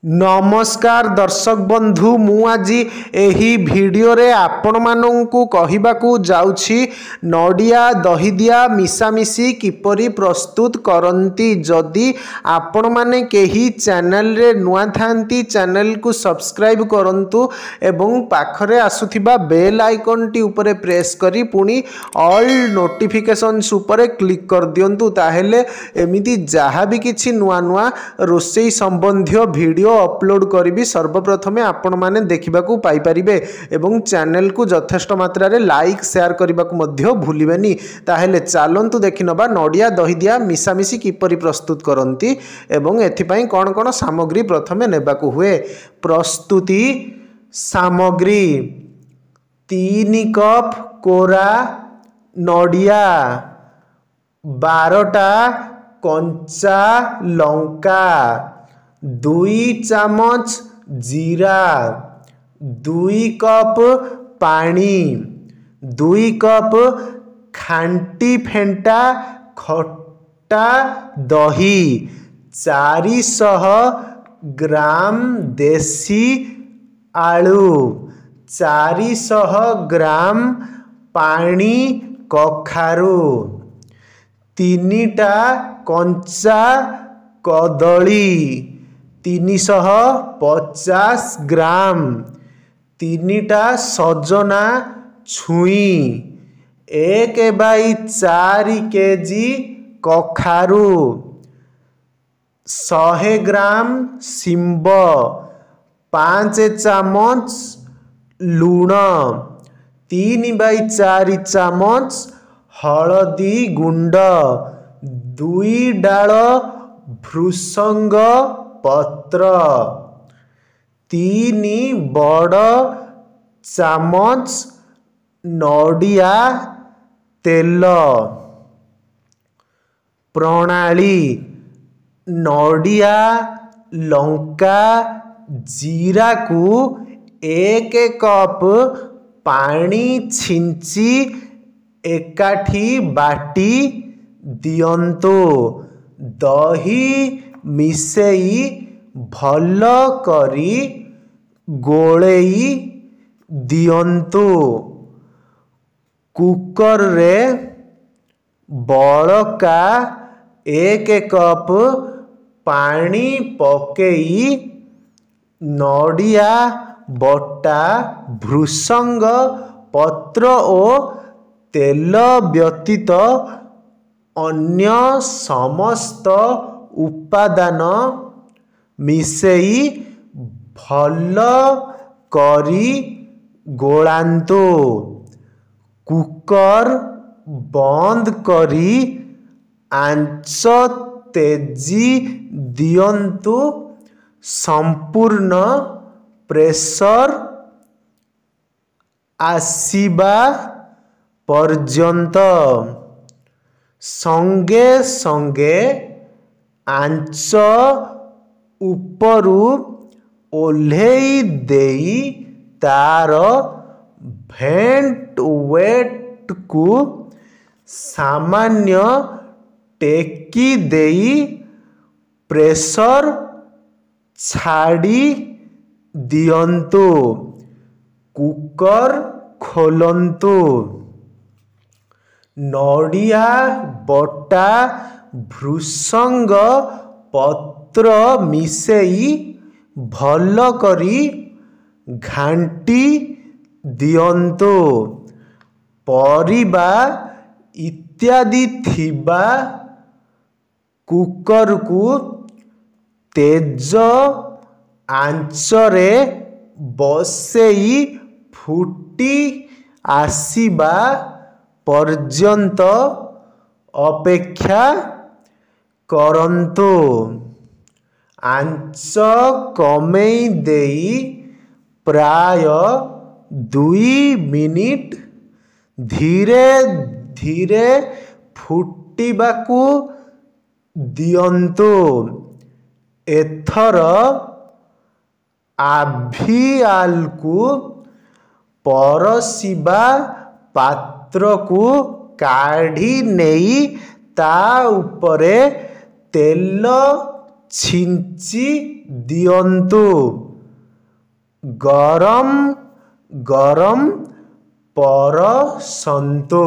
नमस्कार दर्शक बंधु मु आज एही वीडियो रे आपण माननकु कहिबाकू जाउछि नडिया दहीदिया मिसामिसी किपरि प्रस्तुत करंती। जदि आपण माने केही चैनल रे नुआ थांती चैनल को सब्सक्राइब करंतु एवं पाखरे आसुथिबा बेल आइकन टी उपरे प्रेस करी पुनी ऑल नोटिफिकेशंस उपरे क्लिक कर दियंतु। ताहेले एमिति जहा भी किछि नुआ नुआ रोसई संबंधी वीडियो अपलोड करी सर्वप्रथम आपण माने देखा पाई परिबे एवं चैनल को यथेष्ट मात्रा रे लाइक शेयर करने को भूलिबेनी। ताहेले चलंतु देखिनबा नडिया दहीदिया मिसामिसी किपरि प्रस्तुत करंती एवं एथिपाई कौन कौन सामग्री प्रथमे नेबाकू हुए। प्रस्तुति सामग्री 3 कप कोरा नडिया, 12टा कंचा लंका, 2 चामच जीरा, 2 कप पानी, 2 कप खांटी फेंटा खट्टा दही, 400 ग्राम देसी आलू, 400 ग्राम पानी कखारू, 3टा कंचा कदली, 350 ग्राम, 3टा सजना छुई, 1/4 केजी कखारू, 100 ग्राम सिंब, 5 चामच लूण, 3/4 चामच हलदी गुंड, 2 डाल भृसंग पत्र, 3 बड़ चामच नडिया तेल। प्रणाली नडिया लंका जीरा को 1 कप पानी छिंची एकाठी बाटी दियंतु। दही मिसेई भल करी गोलेई दियंतु। कुकर रे बड़का 1 कप पानी पकेई नडिया बटा भृसंग पत्र ओ तेल व्यतीत अन्य समस्त उपादान मिसेई भल करी गोलांतु। कुकर बंद करी आंच तेजी दियंतु संपूर्ण प्रेशर आसीबा पर्यंत। संगे संगे आंच उपरु ओल्हेई देई तार भेंट वेट को सामान्य टेकी देई प्रेशर छाड़ी दियंतु। कुकर खोलंतु। नडिया बटा भृसंग पत्र मिसेई भल करी घांटी दियंतु। परिबा इत्यादि थिबा कुकर को तेज आंचरे बसेई फुटी आसीबा पर्यंत अपेक्षा करंतु। आंच कमेई देई प्राय 2 मिनिट धीरे धीरे फुटिबाकू दियंतु। एथर आभियाल को परसिबा पात्र को काढ़ी नेई ता उपरे तेल ଛିଞ୍ଚି ଦିଅନ୍ତୁ। ଗରମ ଗରମ ପରସନ୍ତୁ।